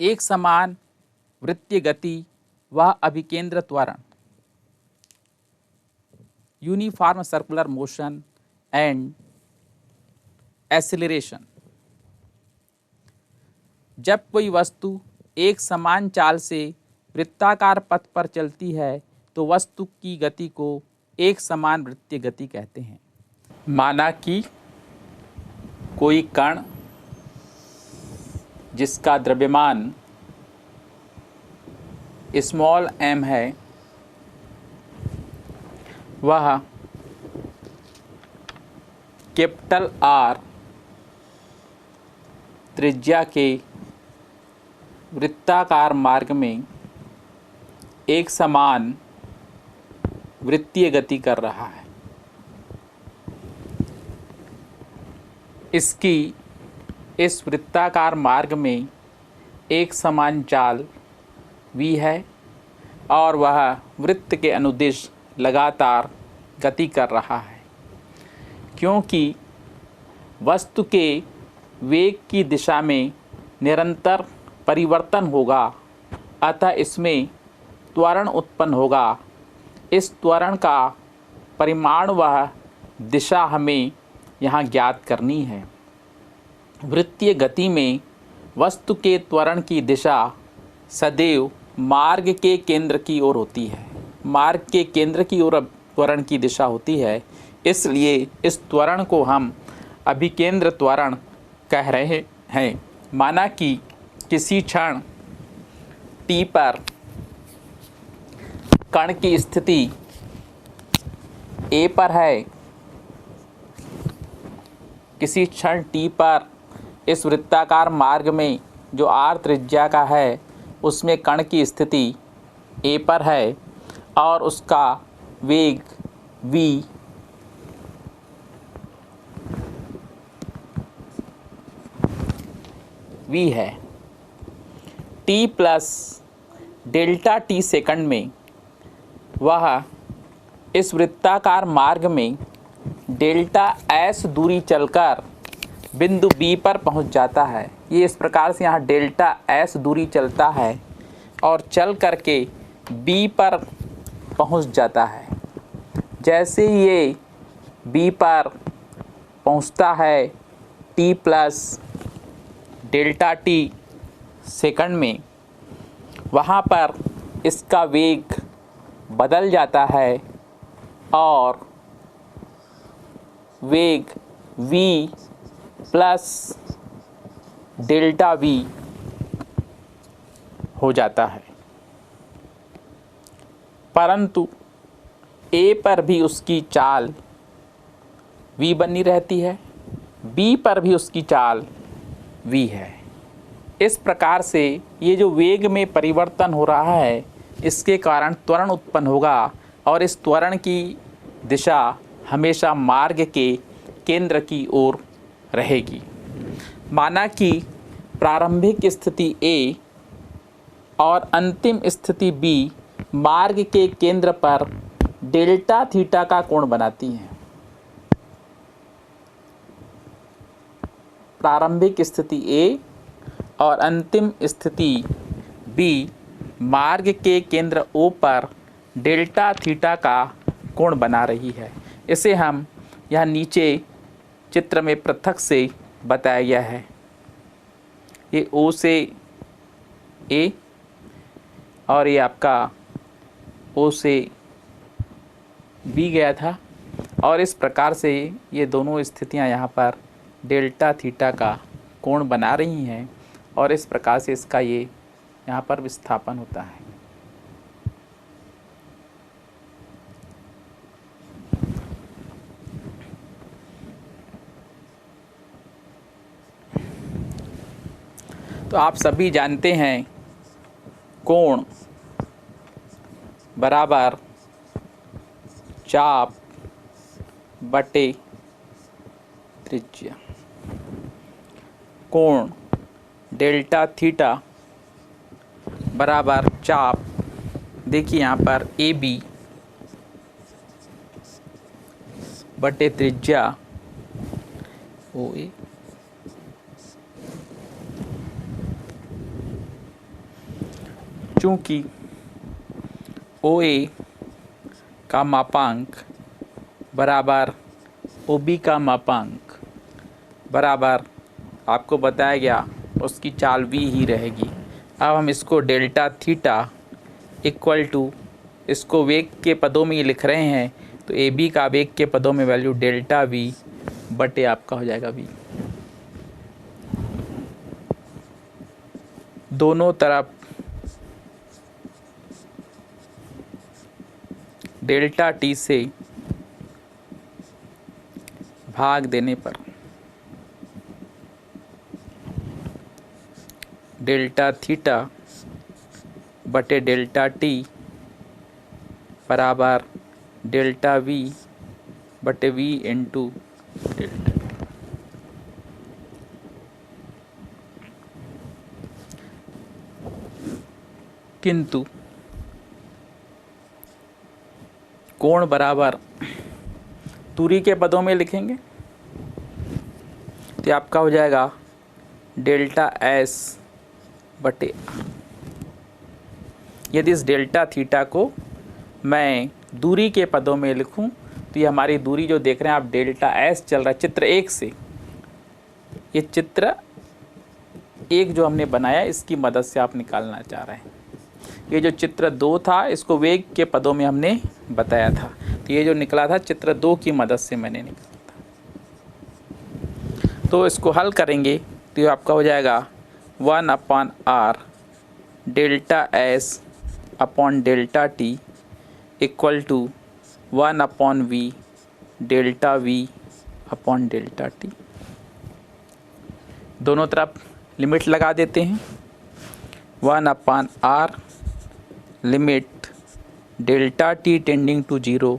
एक समान वृत्तीय गति व अभिकेंद्र त्वरण, uniform circular motion and acceleration. जब कोई वस्तु एक समान चाल से वृत्ताकार पथ पर चलती है तो वस्तु की गति को एक समान वृत्तीय गति कहते हैं। माना कि कोई कण जिसका द्रव्यमान स्मॉल m है, वह कैपिटल R त्रिज्या के वृत्ताकार मार्ग में एक समान वृत्तीय गति कर रहा है। इसकी इस वृत्ताकार मार्ग में एक समान चाल v है और वह वृत्त के अनुदिश लगातार गति कर रहा है। क्योंकि वस्तु के वेग की दिशा में निरंतर परिवर्तन होगा, अतः इसमें त्वरण उत्पन्न होगा। इस त्वरण का परिमाण वह दिशा हमें यहाँ ज्ञात करनी है। वृत्तीय गति में वस्तु के त्वरण की दिशा सदैव मार्ग के केंद्र की ओर होती है। मार्ग के केंद्र की ओर त्वरण की दिशा होती है, इसलिए इस त्वरण को हम अभिकेंद्र त्वरण कह रहे हैं। माना कि किसी क्षण t पर कण की स्थिति A पर है, किसी क्षण t पर इस वृत्ताकार मार्ग में जो r त्रिज्या का है उसमें कण की स्थिति A पर है और उसका वेग v है। t plus delta t second में वह इस वृत्ताकार मार्ग में डेल्टा s दूरी चलकर बिंदु B पर पहुंच जाता है। ये इस प्रकार से यहाँ डेल्टा s दूरी चलता है और चल करके B पर पहुंच जाता है। जैसे ये B पर पहुंचता है t plus delta t second में, वहाँ पर इसका वेग बदल जाता है और वेग v प्लस डेल्टा v हो जाता है। परंतु A पर भी उसकी चाल v बनी रहती है, B पर भी उसकी चाल v है। इस प्रकार से ये जो वेग में परिवर्तन हो रहा है, इसके कारण त्वरण उत्पन्न होगा और इस त्वरण की दिशा हमेशा मार्ग के केंद्र की ओर रहेगी। माना कि प्रारंभिक स्थिति A और अंतिम स्थिति B मार्ग के केंद्र पर डेल्टा थीटा का कोण बनाती हैं। प्रारंभिक स्थिति A और अंतिम स्थिति B मार्ग के केंद्र O पर डेल्टा थीटा का कोण बना रही है। इसे हम यहाँ नीचे चित्र में पृथक से बताया गया है। ये O से A और ये आपका O से B गया था और इस प्रकार से ये दोनों स्थितियाँ यहाँ पर डेल्टा थीटा का कोण बना रही हैं और इस प्रकार से इसका ये यहाँ पर विस्थापन होता है। तो आप सभी जानते हैं कोण बराबर चाप बटे त्रिज्या। कोण डेल्टा थीटा बराबर चाप, देखिए यहाँ पर AB बटे त्रिज्या OA। चूँकि ओ ए का मापांक बराबर ओ बी का मापांक बराबर आपको बताया गया उसकी चाल v ही रहेगी। अब हम इसको डेल्टा थीटा इक्वल टू, इसको वेग के पदों में ये लिख रहे हैं, तो ए बी का वेग के पदों में वैल्यू डेल्टा v बटे आपका हो जाएगा v। दोनों तरफ डेल्टा t से भाग देने पर डेल्टा थीटा बटे डेल्टा टी बराबर डेल्टा वी बटे वी इंटू डेल्टा टी। किंतु कोण बराबर दूरी के पदों में लिखेंगे तो आपका हो जाएगा डेल्टा एस बटे। यदि इस डेल्टा थीटा को मैं दूरी के पदों में लिखूं तो ये हमारी दूरी जो देख रहे हैं आप डेल्टा एस चल रहा है चित्र 1 से, ये चित्र 1 जो हमने बनाया इसकी मदद से आप निकालना चाह रहे हैं। ये जो चित्र 2 था इसको वेग के पदों में हमने बताया था, तो ये जो निकला था चित्र 2 की मदद से मैंने निकाला था। तो इसको हल करेंगे तो ये आपका हो जाएगा 1/r delta S upon delta T equal to 1/v delta V upon delta T. दोनों तरफ लिमिट लगा देते हैं। 1/r limit delta T tending to 0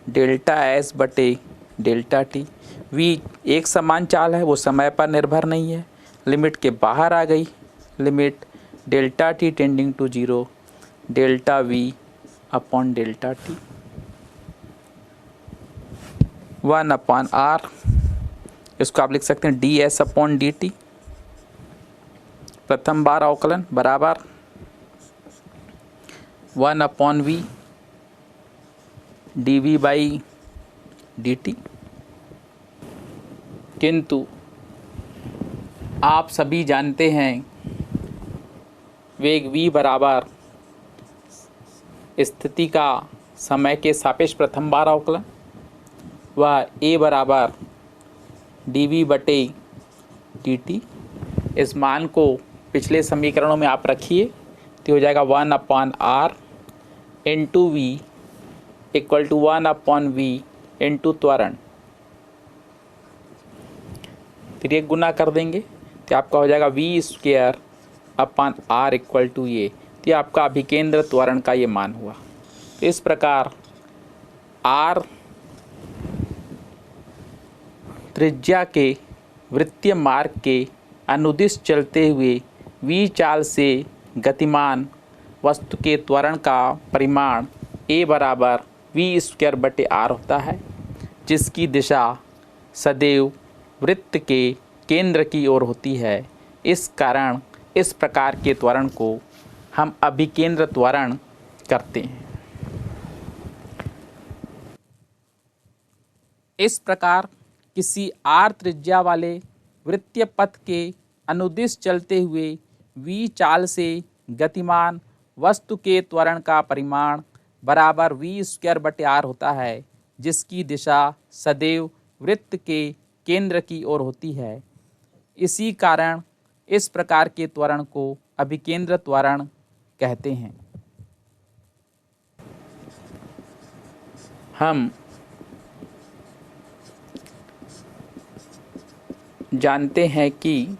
delta S बटे डेल्टा टी। वी एक समान चाल है, वो समय पर निर्भर नहीं है, लिमिट के बाहर आ गई। Limit delta T tending to 0 delta V upon delta T. 1/r इसको आप लिख सकते हैं D S upon D T, प्रथम बार अवकलन बराबर 1/v D V by D T. किंतु आप सभी जानते हैं वेग v बराबर स्थिति का समय के सापेक्ष प्रथम बार अवकलन व a बराबर dv बटे dt। इस मान को पिछले समीकरणों में आप रखिए तो हो जाएगा 1/r into V equal to 1/v into त्वरण। फिर एक गुना कर देंगे तो आपका हो जाएगा v square upon r equal to ये, तो ये आपका अभिकेंद्र त्वरण का ये मान हुआ। तो इस प्रकार r त्रिज्या के वृत्तीय मार्ग के अनुदिश चलते हुए v चाल से गतिमान वस्तु के त्वरण का परिमाण a बराबर v स्क्वायर बटे r होता है, जिसकी दिशा सदैव वृत्त के केंद्र की ओर होती है। इस कारण इस प्रकार के त्वरण को हम अभिकेंद्र त्वरण करते हैं। इस प्रकार किसी r त्रिज्या वाले वृत्तीय पथ के अनुदिश चलते हुए v चाल से गतिमान वस्तु के त्वरण का परिमाण बराबर v स्क्वायर बटे r होता है, जिसकी दिशा सदैव वृत्त के केंद्र की ओर होती है। इसी कारण इस प्रकार के त्वरण को अभिकेंद्र त्वरण कहते हैं। हम जानते हैं कि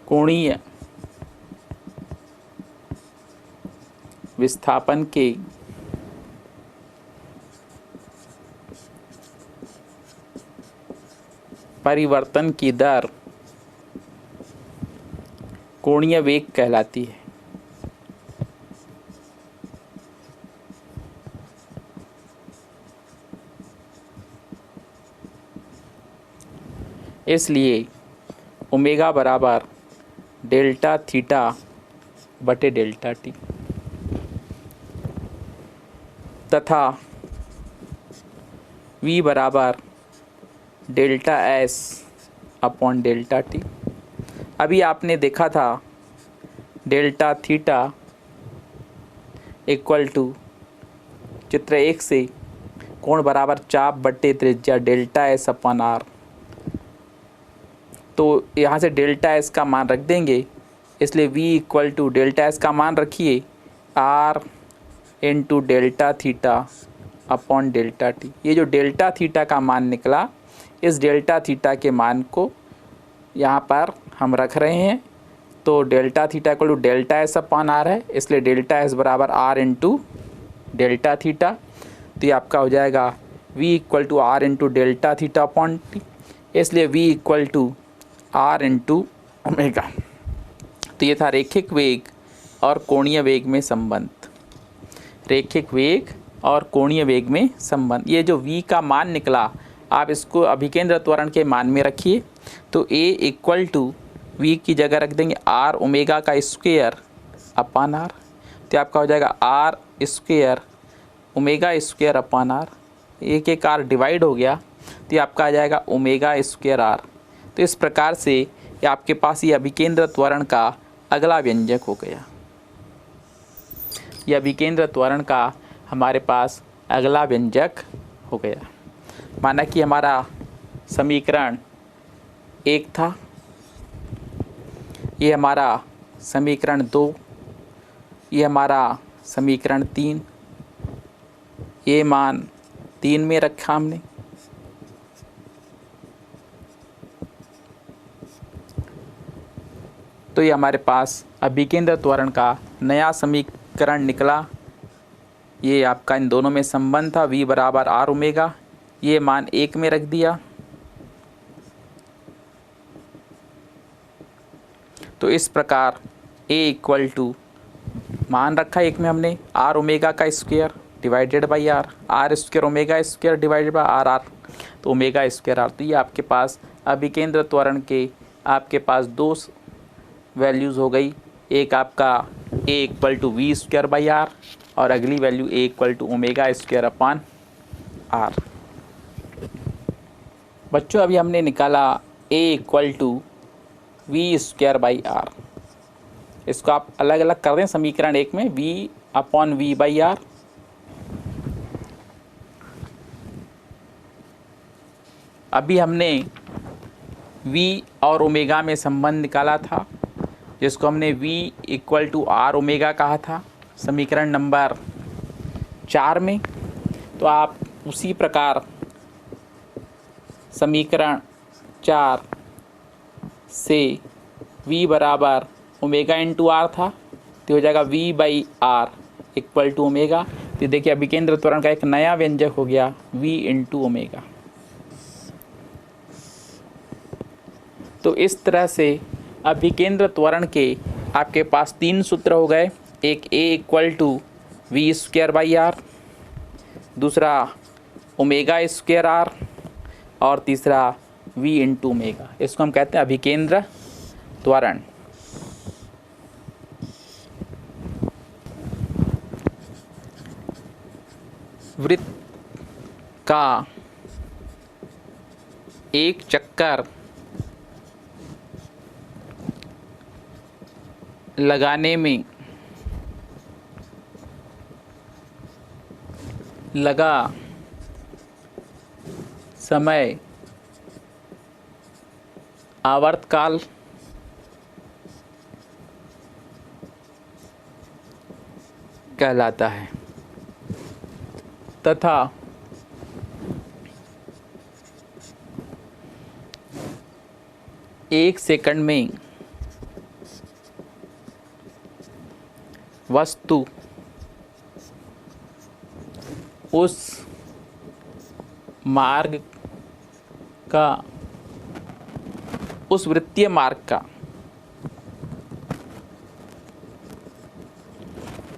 कोणीय विस्थापन के परिवर्तन की दर कोणीय वेग कहलाती है। इसलिए ओमेगा बराबर डेल्टा थीटा बटे डेल्टा टी तथा v बराबर delta S upon delta T. अभी आपने देखा था डेल्टा थीटा इक्वल टू चित्र 1 से कोण बराबर चाप बट्टे त्रिज्या डेल्टा एस अपॉन आर। तो यहाँ से डेल्टा एस का मान रख देंगे, इसलिए v equal to delta S का मान रखिए R into delta theta upon delta T. ये जो डेल्टा थीटा का मान निकला, इस डेल्टा थीटा के मान को यहाँ पर हम रख रहे हैं। तो delta theta equal to delta S upon R है, इसलिए डेल्टा एस बराबर आर इंटू डेल्टा थीटा। तो ये आपका हो जाएगा v equal to R into delta theta upon T, इसलिए v equal to R into omega. तो ये था रैखिक वेग और कोणीय वेग में संबंध। रैखिक वेग और कोणीय वेग में संबंध। ये जो v का मान निकला, आप इसको अभिकेंद्र त्वरण के मान में रखिए। तो a इक्वल टू v की जगह रख देंगे r ओमेगा का स्क्वायर अपान r। तो आपका हो जाएगा r स्क्वायर ओमेगा स्क्वायर अपान r। एक एक r डिवाइड हो गया, तो ये आपका आ जाएगा ओमेगा स्क्वायर r। तो इस प्रकार से ये आपके पास ये अभिकेंद्र त्वरण का अगला व्यंजक हो गया। यह अभिकेंद्र त्वरण का हमारे पास अगला व्यंजक हो गया। माना कि हमारा समीकरण 1 था, ये हमारा समीकरण 2, ये हमारा समीकरण 3, ये मान 3 में रखा हमने। तो ये हमारे पास अभिकेंद्र त्वरण का नया समीकरण निकला। ये आपका इन दोनों में संबंध था, v बराबर आर ओमेगा। ये मान 1 में रख दिया। तो इस प्रकार a इक्वल टू मान रखा 1 में हमने आर ओमेगा का square divided by R square omega square divided by R. तो ओमेगा स्क्वायर आर। तो ये आपके पास अभिकेंद्र त्वरण के आपके पास 2 वैल्यूज़ हो गई। एक आपका a equal to V square by R और अगली value a equal to omega square upon R. बच्चों अभी हमने निकाला a equal to V square by R. इसको आप अलग अलग कर दें समीकरण 1 में v upon V by R. अभी हमने v और ओमेगा में संबंध निकाला था, जिसको हमने v equal to R omega कहा था समीकरण नंबर 4 में। तो आप उसी प्रकार समीकरण 4 से v बराबर ओमेगा इंटू आर था, तो हो जाएगा v by R equal to omega. तो देखिए अभिकेंद्र त्वरण का एक नया व्यंजक हो गया v इंटू ओमेगा। तो इस तरह से अभिकेंद्र त्वरण के आपके पास 3 सूत्र हो गए। एक a equal to V square by R, दूसरा ओमेगा स्क्वायर आर और तीसरा v इंटू ओमेगा। इसको हम कहते हैं अभिकेंद्र त्वरण। वृत्त का एक चक्कर लगाने में लगा समय आवर्तकाल कहलाता है तथा एक सेकंड में वस्तु उस मार्ग का, उस वृत्तीय मार्ग का,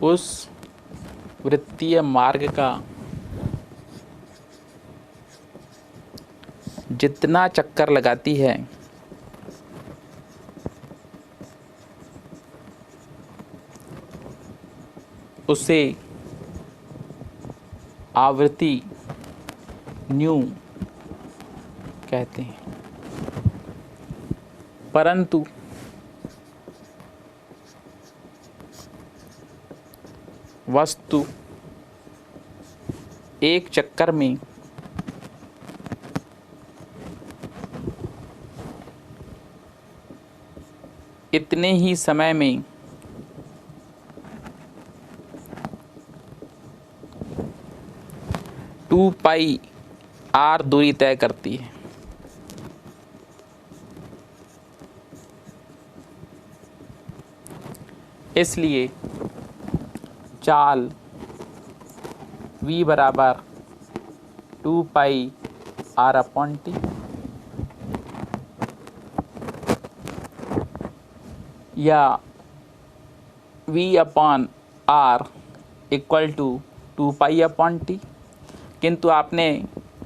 उस वृत्तीय मार्ग का जितना चक्कर लगाती है उसे आवृत्ति न्यू कहते हैं। परंतु वस्तु एक चक्कर में इतने ही समय में टू पाई आर दूरी तय करती है। इसलिए चाल v बराबर 2 पाई आर अपॉन टी या v upon R equal to 2 pi upon T. किंतु आपने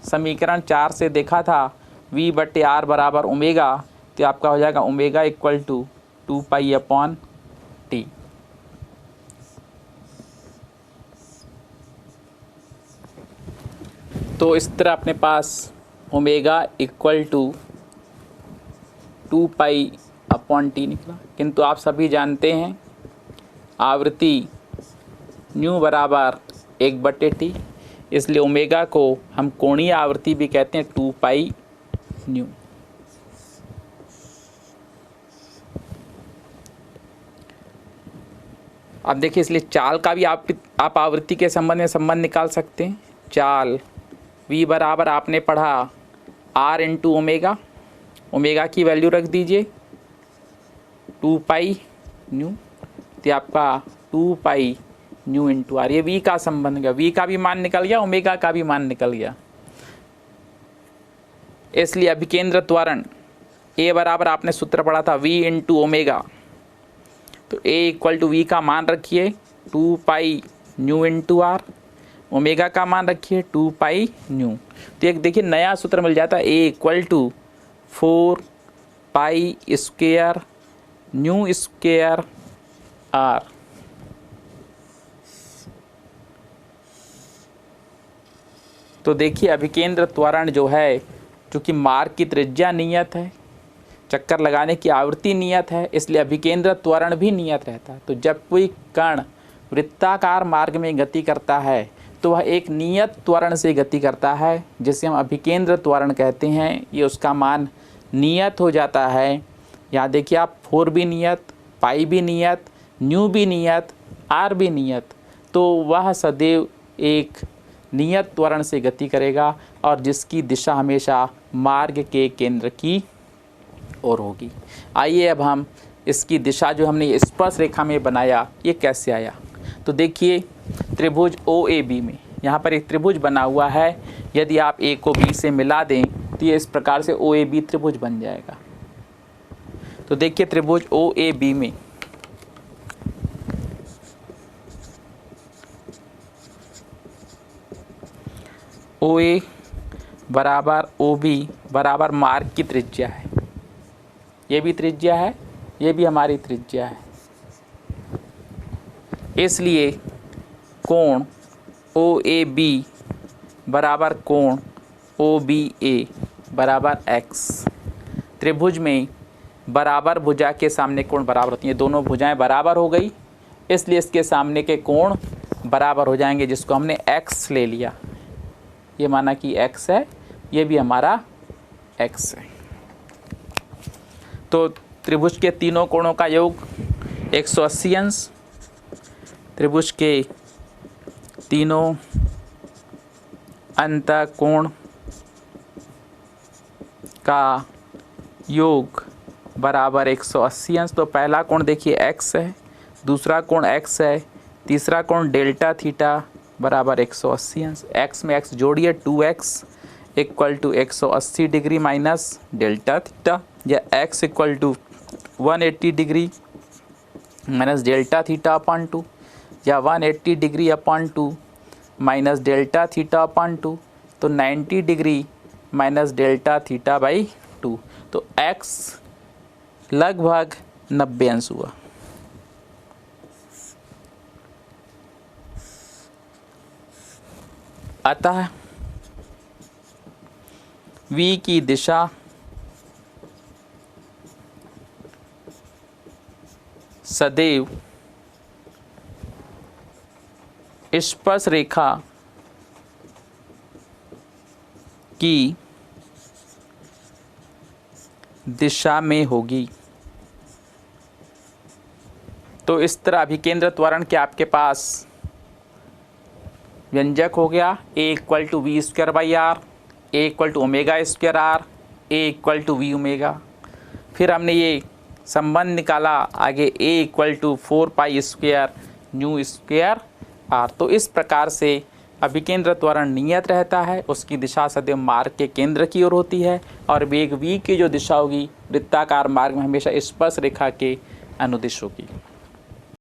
समीकरण 4 से देखा था v बटे आर बराबर ओमेगा, तो आपका हो जाएगा omega equal to 2 pi upon T. तो इस तरह अपने पास omega equal to 2 pi upon T निकला। किंतु आप सभी जानते हैं आवृत्ति न्यू बराबर 1/t, इसलिए ओमेगा को हम कोणीय आवृत्ति भी कहते हैं 2 पाई न्यू। अब देखिए, इसलिए चाल का भी आप आवृत्ति के संबंध में संबंध निकाल सकते हैं। चाल v बराबर आपने पढ़ा r इंटू ओमेगा, ओमेगा की वैल्यू रख दीजिए 2 पाई न्यू, तो आपका 2 पाई न्यू इंटू आर, ये v का संबंध गया, v का भी मान निकल गया, ओमेगा का भी मान निकल गया। इसलिए अभिकेंद्र त्वरण a बराबर आपने सूत्र पढ़ा था v इंटू ओमेगा, तो a इक्वल टू वी का मान रखिए 2 pi nu into R, omega का मान रखिए 2 पाई न्यू। तो एक देखिए नया सूत्र मिल जाता है a equal to 4 pi square nu square R. तो देखिए अभिकेंद्र त्वरण जो है, चूँकि मार्ग की त्रिज्या नियत है, चक्कर लगाने की आवृत्ति नियत है, इसलिए अभिकेंद्र त्वरण भी नियत रहता है। तो जब कोई कण वृत्ताकार मार्ग में गति करता है तो वह एक नियत त्वरण से गति करता है, जिसे हम अभिकेंद्र त्वरण कहते हैं। ये उसका मान नियत हो जाता है। यहाँ देखिए आप 4 भी नियत, पाई भी नियत, न्यू भी नियत, आर भी नियत, तो वह सदैव एक नियत त्वरण से गति करेगा और जिसकी दिशा हमेशा मार्ग के केंद्र की ओर होगी। आइए अब हम इसकी दिशा जो हमने स्पर्श रेखा में बनाया, ये कैसे आया। तो देखिए त्रिभुज OAB में यहाँ पर एक त्रिभुज बना हुआ है। यदि आप A को B से मिला दें तो ये इस प्रकार से OAB त्रिभुज बन जाएगा। तो देखिए त्रिभुज OAB में OA बराबर OB बराबर मार्ग की त्रिज्या है, ये भी त्रिज्या है, ये भी हमारी त्रिज्या है। इसलिए कोण OAB बराबर कोण OBA बराबर x। त्रिभुज में बराबर भुजा के सामने कोण बराबर होती हैं, दोनों भुजाएं बराबर हो गई, इसलिए इसके सामने के कोण बराबर हो जाएंगे, जिसको हमने x ले लिया। ये माना कि x है, ये भी हमारा x है। तो त्रिभुज के तीनों कोणों का योग 180 अंश, त्रिभुज के तीनों अंतःकोण का योग बराबर 180 अंश। तो पहला कोण देखिए x है, दूसरा कोण x है, तीसरा कोण डेल्टा थीटा बराबर 180 अंश। x में x जोड़िए 2x equal to 180 degree minus delta theta, या x equal to 180 degree minus delta theta upon 2, या 180 degree upon 2 minus delta theta upon 2, तो 90 degree minus delta theta by 2। तो x लगभग 90 अंश हुआ। अतः v की दिशा सदैव स्पर्श रेखा की दिशा में होगी। तो इस तरह अभिकेंद्र त्वरण के आपके पास व्यंजक हो गया a equal to V square by R, A equal to omega square R, A equal to V omega. फिर हमने ये संबंध निकाला आगे a equal to 4 pi square nu square R. तो इस प्रकार से अभिकेंद्र त्वरण नियत रहता है, उसकी दिशा सदैव मार्ग के केंद्र की ओर होती है और वेग v की जो दिशा होगी वृत्ताकार मार्ग में हमेशा स्पर्श रेखा के अनुदिश होगी।